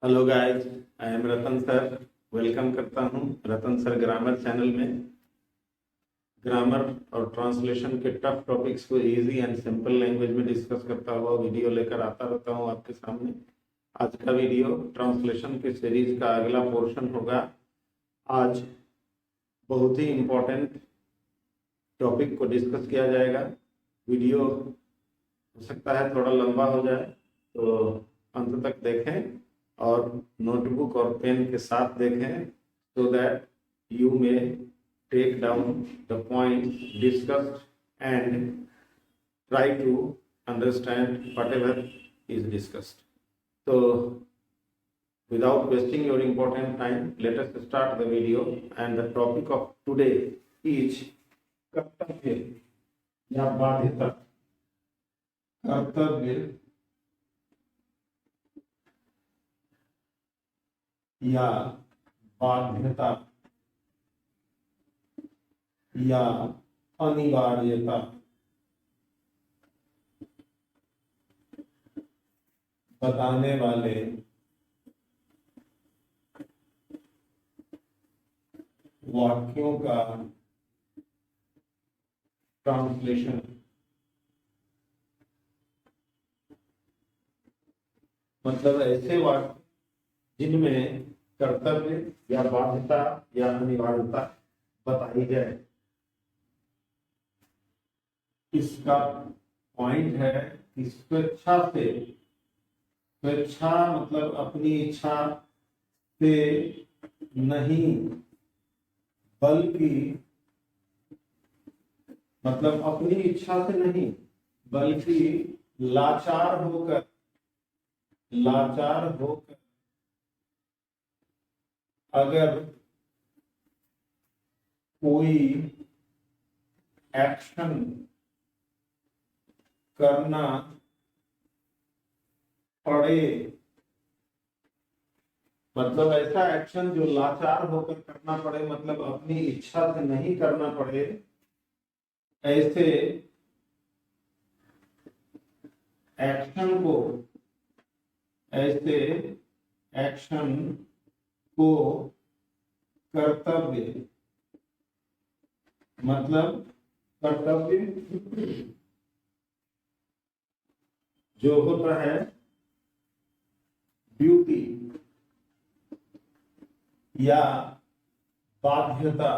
Hello guys, I am Ratan sir. Welcome करता हूं रतन sir grammar channel में। Grammar और ट्रांसलेशन के टफ टॉपिक्स को इजी एंड सिंपल लैंग्वेज में डिस्कस करता हुआ वीडियो लेकर आता रहता हूं आपके सामने। आज का वीडियो ट्रांसलेशन के सीरीज का अगला पोर्शन होगा। आज बहुत ही इम्पोर्टेंट टॉपिक को डिस्कस किया जाएगा। वीडियो हो सकता है थोड़ा लंबा हो जाए, तो अंत तक देखें और नोटबुक और पेन के साथ देखें, so that you may take down the points discussed and try to understand whatever is discussed. So without wasting your important time, let us start the video. And the topic of today is कर्तव्य या बाध्यता। कर्तव्य या बाध्यता या अनिवार्यता। बताने वाले वाक्यों का ट्रांसलेशन। मतलब ऐसे वाक्य जिनमें कर्तव्य या बाध्यता या अनिवार्यता बताई जाए। इसका पॉइंट है कि स्वेच्छा से, स्वेच्छा मतलब अपनी इच्छा से नहीं, बल्कि मतलब अपनी इच्छा से नहीं बल्कि लाचार होकर अगर कोई एक्शन करना पड़े, मतलब ऐसा एक्शन जो लाचार होकर करना पड़े, मतलब अपनी इच्छा से नहीं करना पड़े, ऐसे एक्शन को कर्तव्य, मतलब कर्तव्य जो होता है ड्यूटी, या बाध्यता।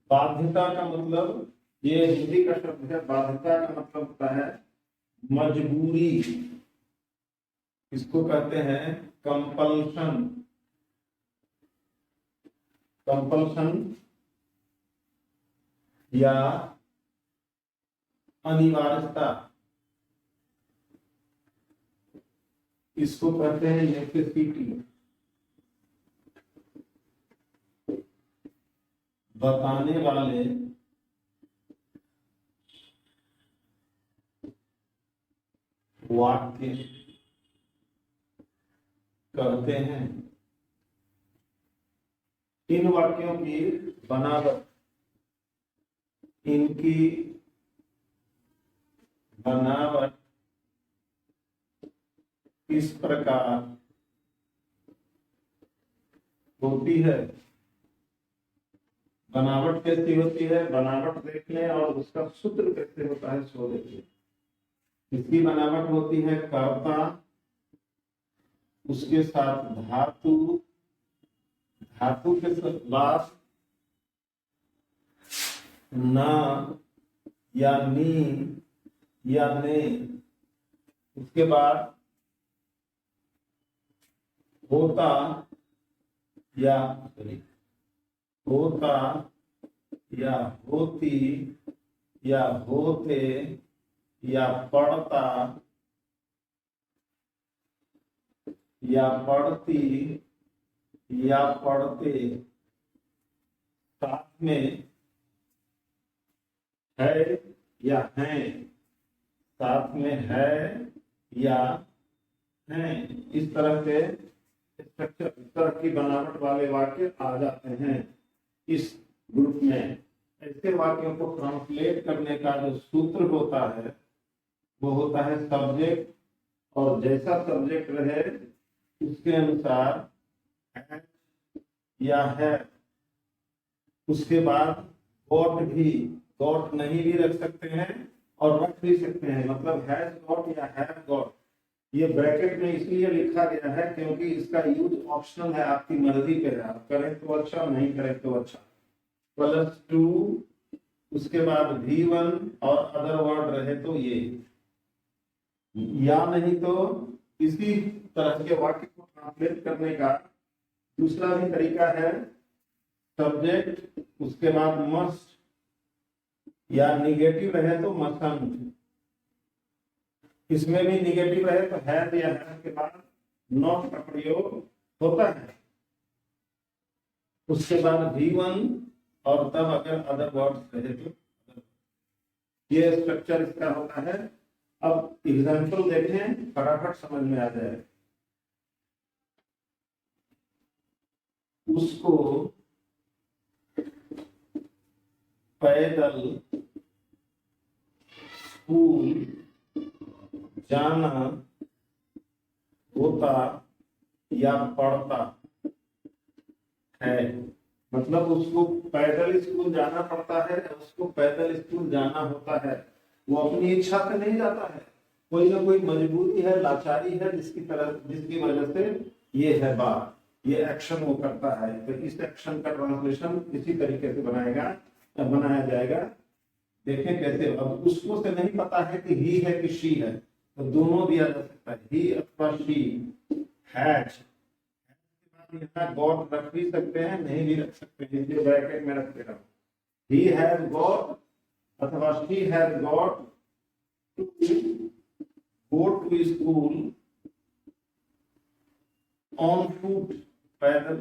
बाध्यता का मतलब, ये हिंदी का शब्द है। बाध्यता का मतलब होता है मजबूरी। इसको कहते हैं कंपल्शन। या अनिवार्यता। इसको कहते हैं नेसेसिटी। बताने वाले वाक्य कहते हैं। इन वाक्यों की बनावट, इनकी बनावट इस प्रकार होती है। बनावट कैसी होती है? बनावट देख लें और उसका सूत्र कैसे होता है सो देखिए। इसकी बनावट होती है कर्ता, उसके साथ धातु, धातु के बाद ना या नी या ने, उसके बाद होता या होती या होते या पढ़ता या पढ़ती या पढ़ते। साथ में है या हैं, साथ में है या हैं। इस तरह के स्ट्रक्चर, इस तरह की बनावट वाले वाक्य आ जाते हैं इस ग्रुप में। ऐसे वाक्यों को ट्रांसलेट करने का जो सूत्र होता है वो होता है सब्जेक्ट और जैसा सब्जेक्ट रहे उसके अनुसार है या है। उसके बाद गॉट नहीं भी रख सकते हैं और रख भी सकते हैं, मतलब हैज गॉट या हैव गॉट। ये ब्रैकेट में इसलिए लिखा गया है क्योंकि इसका यूज ऑप्शनल है, आपकी मर्जी पे है, आप करें तो अच्छा, नहीं करें तो अच्छा। +2 उसके बाद V1 और अदर वर्ड रहे तो ये, या नहीं तो इसी तरह के वाक्य को ट्रांसलेट करने का दूसरा भी तरीका है, सब्जेक्ट उसके बाद मस्ट या निगेटिव रहे तो मस्ट। इसमें भी निगेटिव रहे तो हैव या हैव के बाद नॉट का प्रयोग होता है। उसके बाद V1 और तब अगर अदर वर्ड्स रहे तो ये स्ट्रक्चर इसका होता है। अब एग्जांपल देखें, फटाफट समझ में आ जाए। उसको पैदल स्कूल जाना होता या पड़ता है, मतलब उसको पैदल स्कूल जाना पड़ता है, उसको पैदल स्कूल जाना होता है। वो अपनी इच्छा से नहीं जाता है, कोई ना कोई मजबूरी है, लाचारी है, जिसकी वजह से ये है बात, ये एक्शन वो करता है। तो इस एक्शन का ट्रांसलेशन इसी तरीके से बनाया जाएगा। देखें कैसे। अब उसको से नहीं पता है कि ही है कि शी है, तो दोनों दिया जा सकता है, ही अथवा शी। हैज यहाँ गॉट रख भी सकते हैं, नहीं भी रख सकते हैं, इसलिए ब्रैकेट में रख दे रहा हूं। ही हैज गॉट अथवा she has got to go to school on foot, पैदल।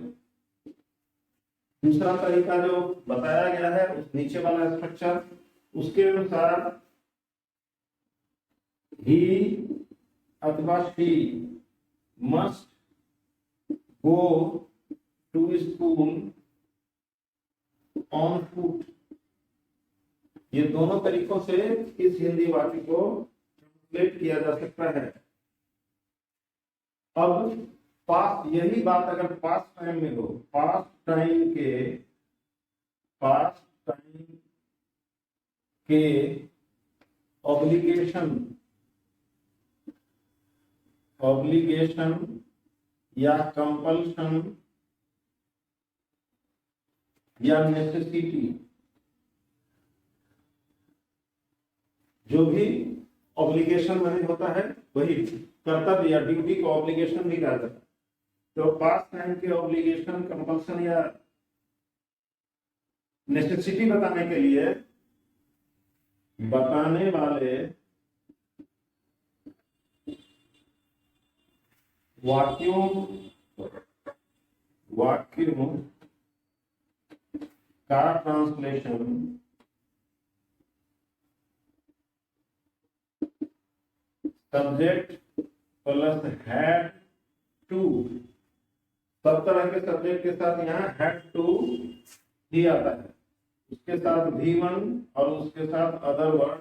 दूसरा तरीका जो बताया गया है उस नीचे वाला स्ट्रक्चर, उसके अनुसार ही अथवा she must go to school on foot. ये दोनों तरीकों से इस हिंदी वाक्य को ट्रांसलेट किया जा सकता है। अब पास्ट, यही बात अगर पास्ट टाइम में हो, पास्ट टाइम के ऑब्लिगेशन या कंपल्शन या नेसेसिटी, जो भी ऑब्लिगेशन में होता है वही कर्तव्य या ड्यूटी को ऑब्लिगेशन भी कहा जाता है। तो पास्ट टाइम के ऑब्लिगेशन, कंपल्सन या नेसेसिटी बताने के लिए बताने वाले वाक्यों का translation subject plus had to, सब तरह के सब्जेक्ट के साथ यहाँ हैड टू ही आता है, उसके साथ V1 और उसके साथ अदर वर्ड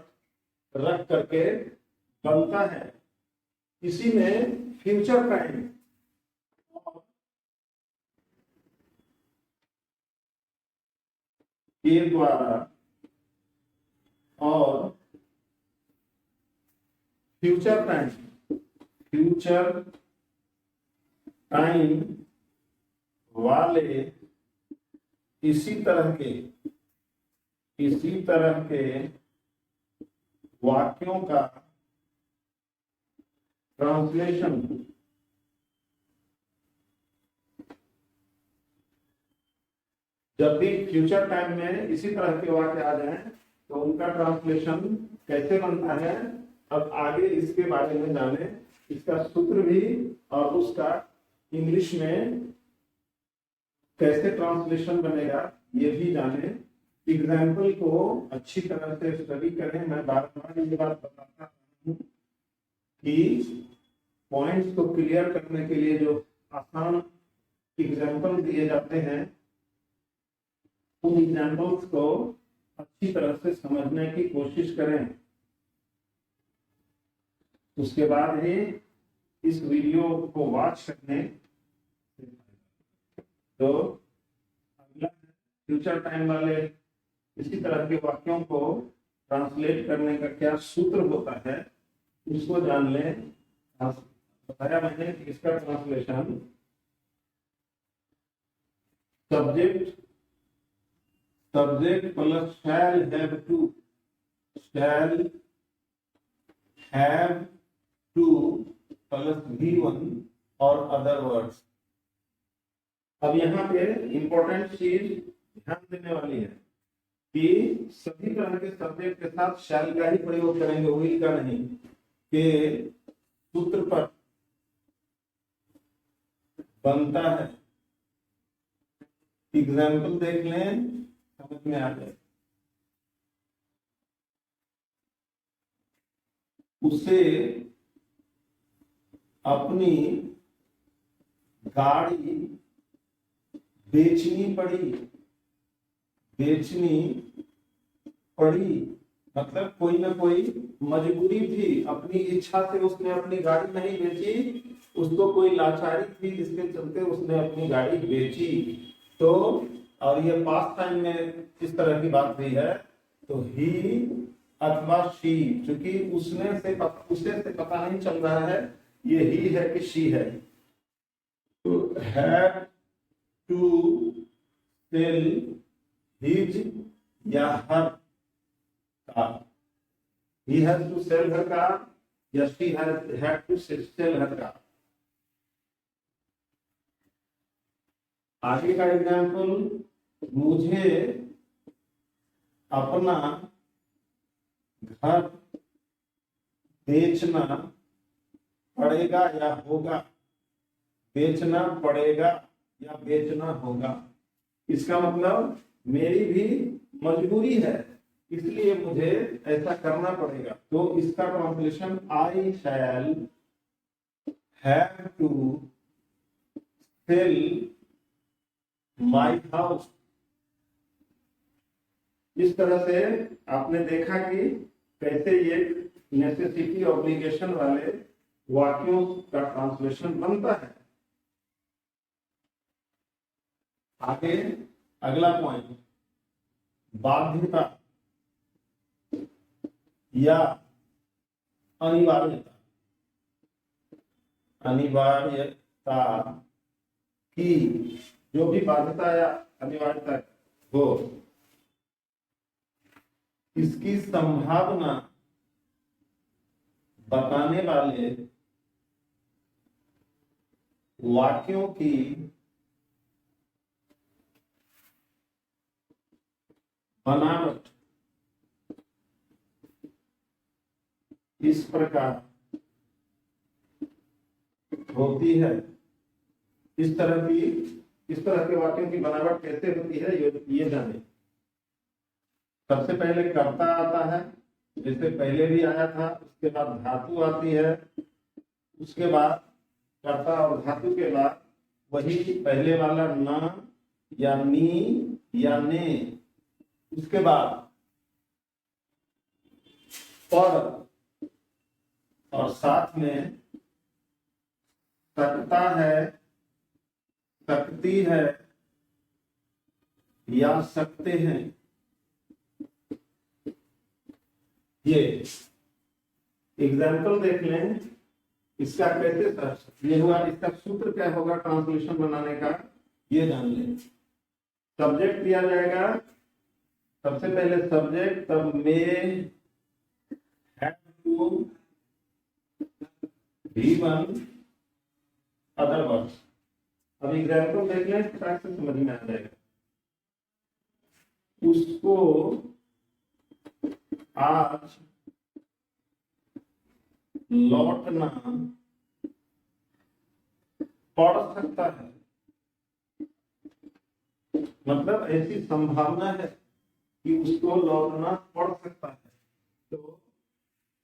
रख करके बनता है। इसी में फ्यूचर टाइम के द्वारा और फ्यूचर टाइम वाले इसी तरह के वाक्यों का ट्रांसलेशन जब भी फ्यूचर टाइम में इसी तरह के वाक्य आ जाएं तो उनका ट्रांसलेशन कैसे बनता है, अब आगे इसके बारे में जाने, इसका सूत्र भी और उसका इंग्लिश में कैसे ट्रांसलेशन बनेगा ये भी जाने। एग्जाम्पल को अच्छी तरह से स्टडी करें। मैं बार बार ये बात बताता हूँ कि पॉइंट्स को क्लियर करने के लिए जो आसान एग्जाम्पल दिए जाते हैं उन एग्जाम्पल्स को अच्छी तरह से समझने की कोशिश करें। उसके बाद ही इस वीडियो को वॉच करने से फायदा। तो अगला फ्यूचर टाइम वाले इसी तरह के वाक्यों को ट्रांसलेट करने का क्या सूत्र होता है उसको जान लें। बताया मैंने कि इसका translation subject plus shell have two plus V1 और अदर वर्ड्स। अब यहाँ पे इंपॉर्टेंट चीज ध्यान देने वाली है कि सभी तरह के सब्जेक्ट के साथ शैल का ही प्रयोग करेंगे, विल का नहीं। के सूत्र पर बनता है। एग्जाम्पल देख लें, समझ में आ जाए। उसे अपनी गाड़ी बेचनी पड़ी मतलब कोई ना कोई मजबूरी थी, अपनी इच्छा से उसने अपनी गाड़ी नहीं बेची, उसको कोई लाचारी थी जिसके चलते उसने अपनी गाड़ी बेची। तो और ये पास्ट टाइम में इस तरह की बात हुई है, तो ही अथवा शी, क्योंकि उसे से पता नहीं चल रहा है ये ही है कि शी है। तो हैव टू सेल हिज या हर car, he has to sell her car या she had to sell her car। आगे का एग्जाम्पल, मुझे अपना घर बेचना पड़ेगा या होगा, बेचना पड़ेगा या बेचना होगा। इसका मतलब मेरी भी मजबूरी है, इसलिए मुझे ऐसा करना पड़ेगा। तो इसका translation I shall have to sell my house. इस तरह से आपने देखा कि कैसे ये नेसेसिटी ऑब्लिगेशन वाले वाक्यों का ट्रांसलेशन बनता है। आगे अगला पॉइंट, बाध्यता या अनिवार्यता की, जो भी बाध्यता या अनिवार्यता हो, इसकी संभावना बताने वाले वाक्यों की बनावट इस प्रकार होती है। इस तरह के वाक्यों की बनावट कैसे होती है ये जाने। सबसे पहले कर्ता आता है, जैसे पहले भी आया था। उसके बाद धातु आती है, उसके बाद कर्ता और धातु के बाद वही पहले वाला ना या नी या ने, उसके बाद पर, और साथ में सकता है, सकती है या सकते हैं। ये एग्जाम्पल देख लें, इसका कैसे सर ये हुआ, इसका सूत्र क्या होगा ट्रांसलेशन बनाने का ये जान लें। सब्जेक्ट दिया जाएगा, सबसे पहले सब्जेक्ट, तब में have to V1 other words. अब एग्जाम्पल देख लें, फटाक से समझ में आ जाएगा। उसको आज लौटना पड़ सकता है, मतलब ऐसी संभावना है कि उसको लौटना पड़ सकता है। तो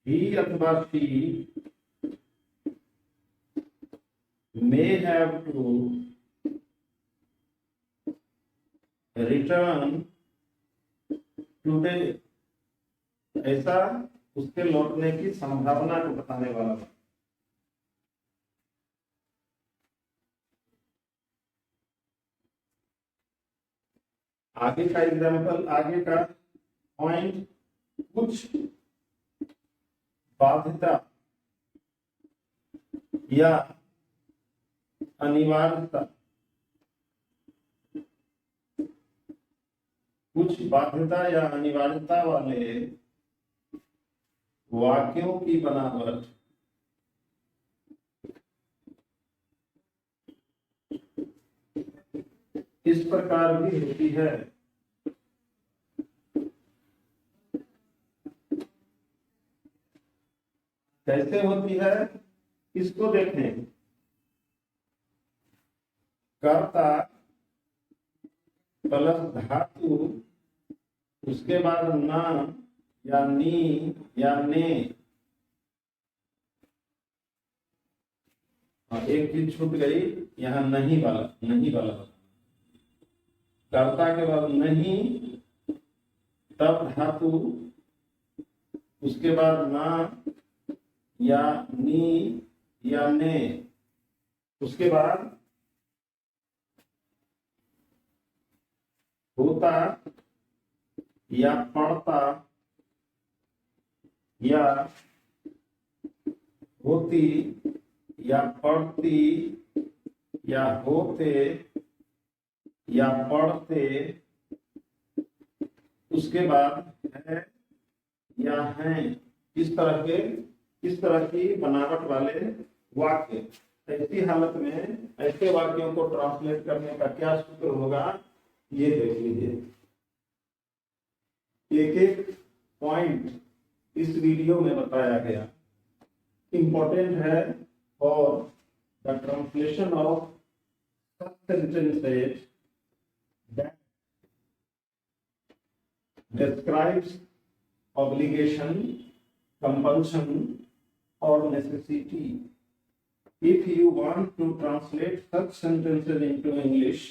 ही अथवा she may have to return today, ऐसा उसके लौटने की संभावना को बताने वाला है। आगे का एग्जाम्पल, आगे का पॉइंट, कुछ बाध्यता या अनिवार्यता, कुछ बाध्यता या अनिवार्यता वाले वाक्यों की बनावट इस प्रकार भी होती है। कैसे होती है इसको देखें। कर्ता प्लस धातु, उसके बाद ना या नी या ने। एक चीज छूट गई, यहाँ नहीं वाला, नहीं वाला। कर्ता के बाद नहीं, तब धातु, उसके बाद ना या नी या ने, उसके बाद होता या पड़ता या होती या पढ़ती या होते या पढ़ते, उसके बाद है या हैं। इस तरह की बनावट वाले वाक्य। ऐसी हालत में ऐसे वाक्यों को ट्रांसलेट करने का क्या सूत्र होगा, ये देख लीजिए। एक एक पॉइंट इस वीडियो में बताया गया, इंपॉर्टेंट है। और the translation of sentences that describes obligation, compulsion or necessity. If you want to translate such sentences into English,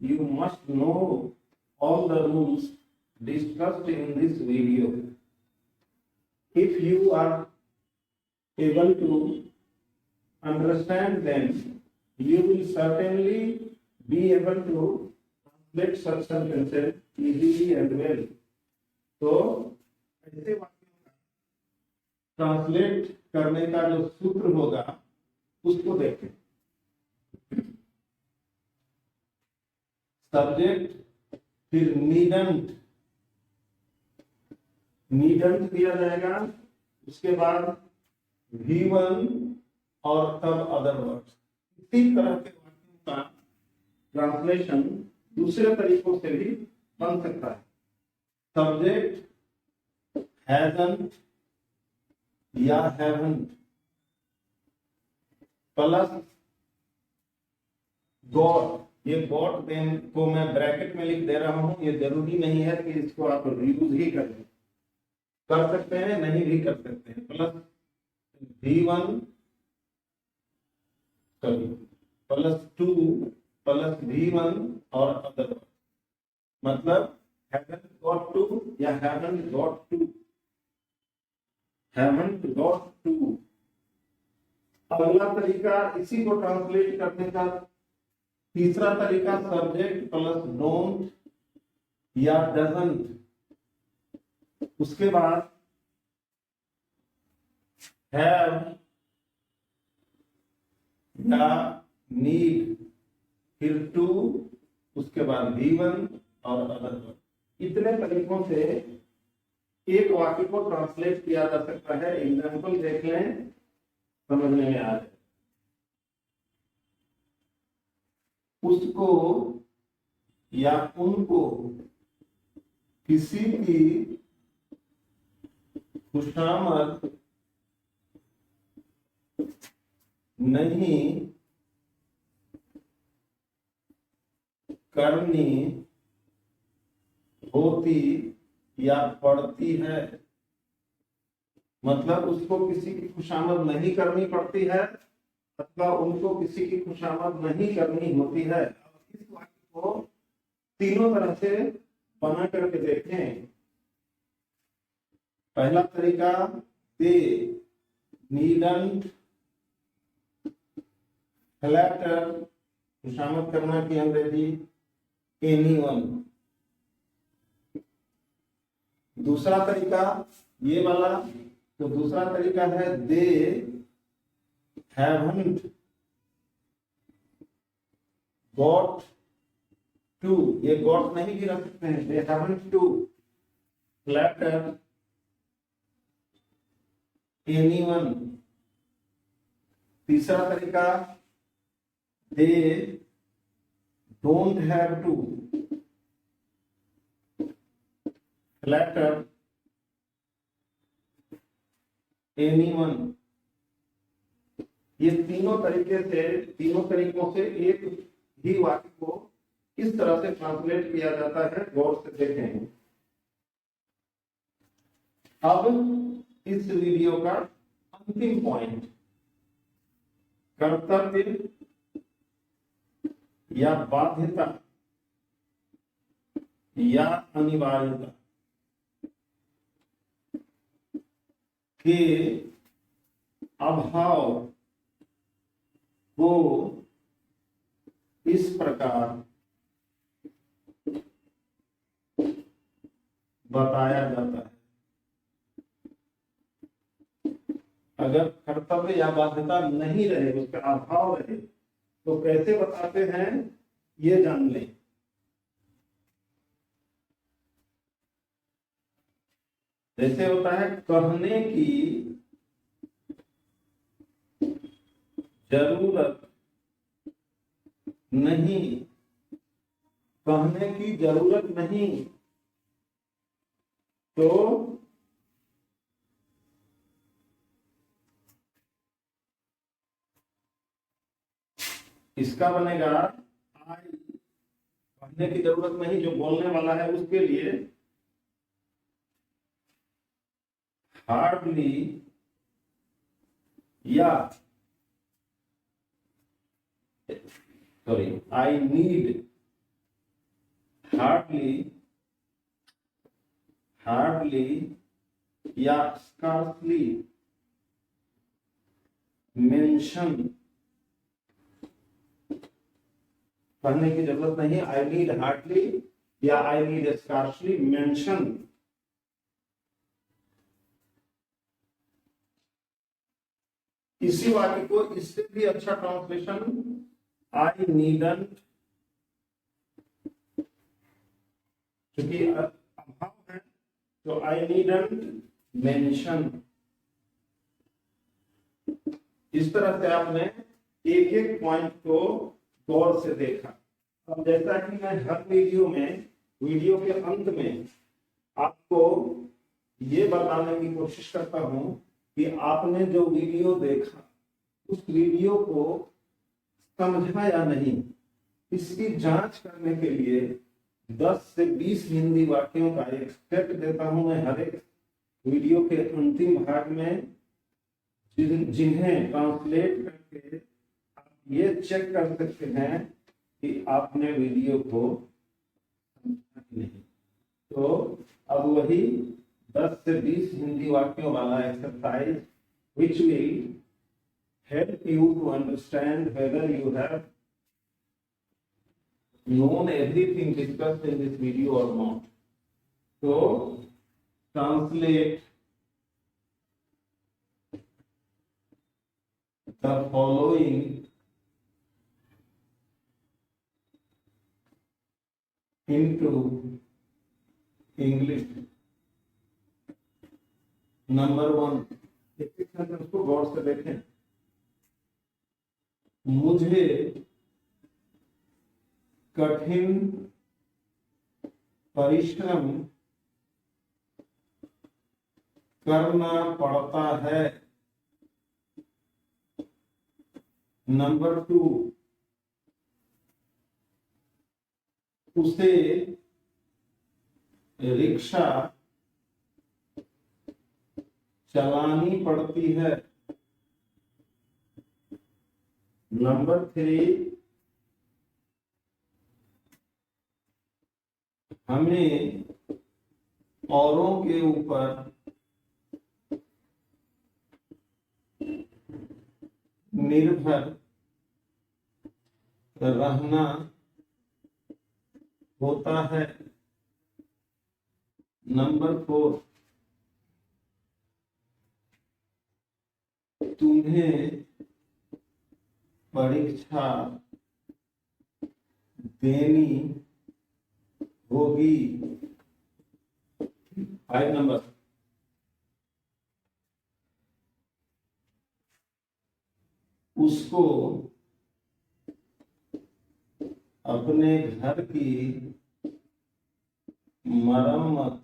you must know all the rules discussed in this video. If you are able to understand them, you will certainly be able to translate such sentences easily and well. तो ऐसे वाक्यों का translate करने का जो सूत्र होगा उसको देखें। सब्जेक्ट, फिर नीडंट, नीडंट दिया जाएगा, उसके बाद V1 और तब अदर वर्ड्स। इसी तरह के वाक्यों का ट्रांसलेशन दूसरे तरीकों से भी बन सकता है। सब्जेक्ट हैजंट या हैवंट प्लस गॉट। ये गॉट को मैं ब्रैकेट में लिख दे रहा हूं, ये जरूरी नहीं है कि इसको आप यूज ही करें, कर सकते हैं, नहीं भी कर सकते हैं। Plus V1 plus 2 plus V1 और अदर, मतलब haven't got to या haven't got to, haven't got to। अगला तरीका इसी को ट्रांसलेट करने का, तीसरा तरीका सब्जेक्ट प्लस डोंट या डजंट, उसके बाद हैव या नीड, फिर टू, उसके बाद V1 और अदर। इतने तरीकों से एक वाक्य को ट्रांसलेट किया जा सकता है। एग्जाम्पल देख लें, समझने में आ जाए। उसको या उनको किसी की खुशामद नहीं करनी होती या पड़ती है, मतलब उसको किसी की खुशामद नहीं करनी पड़ती है अथवा उनको किसी की खुशामद नहीं करनी होती है। इस वाक्य को तीनों तरह से बना करके देखें। पहला तरीका, दे नीडंट फ्लैटर, खुशामद करना की अंग्रेजी एनीवन। दूसरा तरीका ये वाला, तो दूसरा तरीका है दे हैवंट गॉट टू, ये गॉट नहीं भी रख सकते हैं, they haven't to flatter anyone. तीसरा तरीका they don't have to flatter anyone. ये तीनों तरीकों से एक ही वाक्य को किस तरह से ट्रांसलेट किया जाता है, गौर से देखें। अब इस वीडियो का अंतिम पॉइंट, कर्तव्य या बाध्यता या अनिवार्यता के अभाव को इस प्रकार बताया जाता है। अगर कर्तव्य या बाध्यता नहीं रहे, उसका अभाव रहे, तो कैसे बताते हैं ये जान लें। जैसे होता है कहने की जरूरत नहीं, कहने की जरूरत नहीं, तो इसका बनेगा आई, कहने की जरूरत नहीं जो बोलने वाला है उसके लिए, हार्डली या सॉरी आई नीड हार्डली या स्कार्सली मेंशन, पढ़ने की जरूरत नहीं, आई नीड हार्डली या आई नीड स्कार्सली मेंशन। इसी वाक्य को इससे भी अच्छा ट्रांसलेशन आई नीडंट, क्योंकि अभाव है तो आई नीडंट मेंशन। इस तरह से आपने एक एक पॉइंट को गौर से देखा। अब जैसा कि मैं हर वीडियो के अंत में आपको ये बताने की कोशिश करता हूं कि आपने जो वीडियो देखा उस वीडियो को समझा या नहीं, इसकी जांच करने के लिए 10 से 20 हिंदी वाक्यों का एक सेट देता हूं मैं हर एक वीडियो के अंतिम भाग में, जिन्हें ट्रांसलेट करके आप ये चेक कर सकते हैं कि आपने वीडियो को समझा कि नहीं। तो अब वही 10 से 20 हिंदी वाक्यों वाला exercise which will help you to understand whether you have known everything discussed in this video or not. So translate the following into English. Number 1, एक सेंटेंस को गौर से देखें। मुझे कठिन परिश्रम करना पड़ता है। नंबर 2, उसे रिक्शा चलानी पड़ती है। नंबर 3, हमें औरों के ऊपर निर्भर रहना होता है। नंबर 4, तुम्हें परीक्षा देनी होगी। 5 नंबर, उसको अपने घर की मरम्मत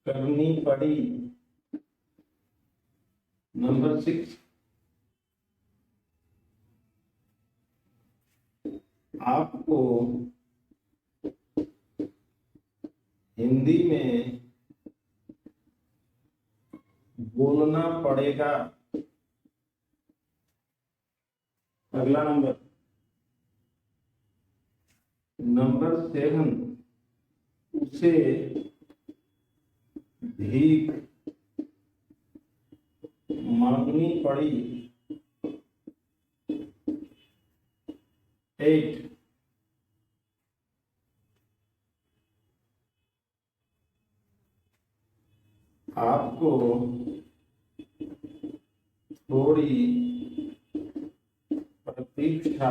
करनी पड़ी। नंबर 6, आपको हिंदी में बोलना पड़ेगा। अगला नंबर, नंबर 7, उसे भीख मांगनी पड़ी। 8, आपको थोड़ी प्रतीक्षा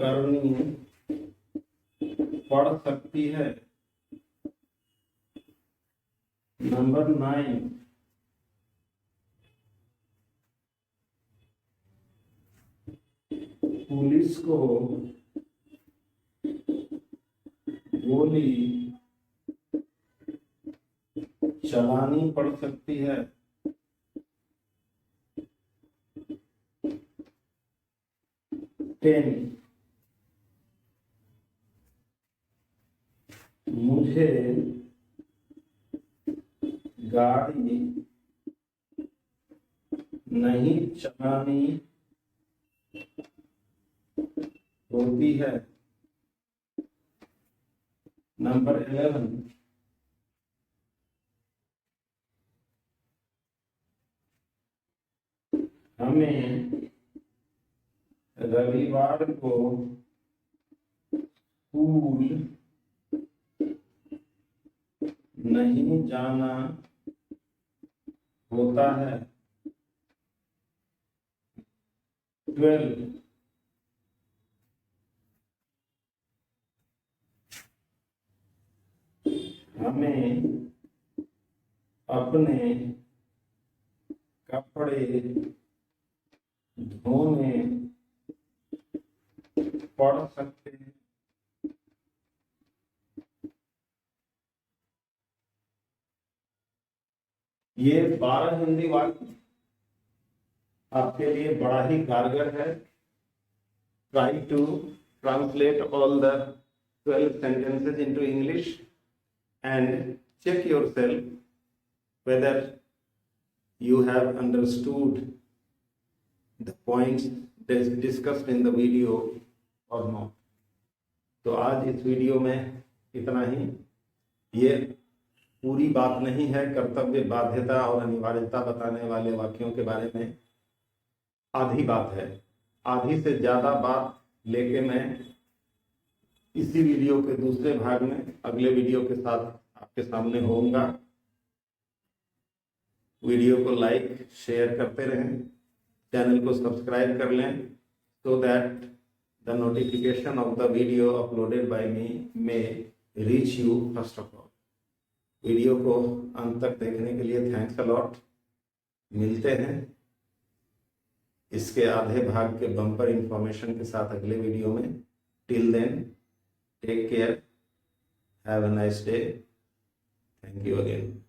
करनी पड़ सकती है। नंबर 9, पुलिस को गोली चलानी पड़ सकती है। 10, मुझे गाड़ी नहीं चलानी होती है। नंबर 11, हमें रविवार को स्कूल नहीं जाना होता है। 12, हमें अपने कपड़े धोने पड़ सकते हैं। ये 12 हिंदी वाक्य आपके लिए बड़ा ही कारगर है। Try to translate all the 12 sentences into English and check yourself whether you have understood the points discussed in the video or not. तो आज इस वीडियो में इतना ही। ये पूरी बात नहीं है, कर्तव्य, बाध्यता और अनिवार्यता बताने वाले वाक्यों के बारे में आधी बात है। आधी से ज्यादा बात लेके मैं इसी वीडियो के दूसरे भाग में अगले वीडियो के साथ आपके सामने होऊंगा। वीडियो को लाइक शेयर करते रहें, चैनल को सब्सक्राइब कर लें so that the notification of the video uploaded by me may reach you first of all. Video को अंत तक देखने के लिए थैंक्स अ लॉट। मिलते हैं इसके आधे भाग के बम्पर इंफॉर्मेशन के साथ अगले वीडियो में। Till then take care, have a nice day, thank you again.